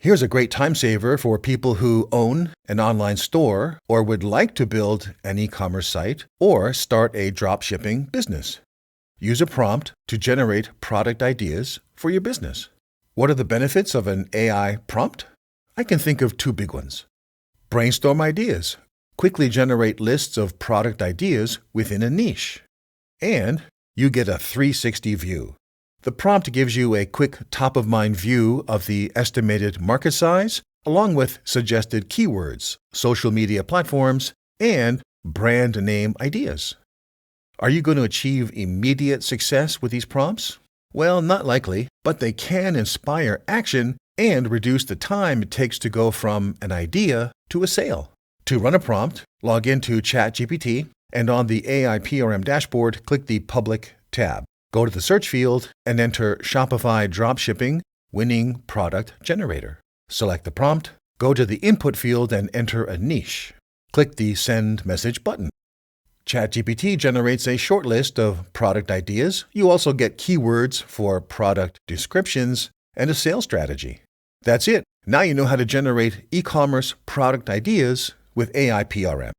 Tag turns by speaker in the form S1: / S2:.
S1: Here's a great time saver for people who own an online store or would like to build an e-commerce site or start a dropshipping business. Use a prompt to generate product ideas for your business. What are the benefits of an AI prompt? I can think of two big ones. Brainstorm ideas. Quickly generate lists of product ideas within a niche. And you get a 360 view. The prompt gives you a quick top-of-mind view of the estimated market size, along with suggested keywords, social media platforms, and brand name ideas. Are you going to achieve immediate success with these prompts? Well, not likely, but they can inspire action and reduce the time it takes to go from an idea to a sale. To run a prompt, log into ChatGPT, and on the AI PRM dashboard, click the Public tab. Go to the search field and enter Shopify Dropshipping Winning Product Generator. Select the prompt, go to the input field and enter a niche. Click the Send Message button. ChatGPT generates a short list of product ideas. You also get keywords for product descriptions and a sales strategy. That's it. Now you know how to generate e-commerce product ideas with AI PRM.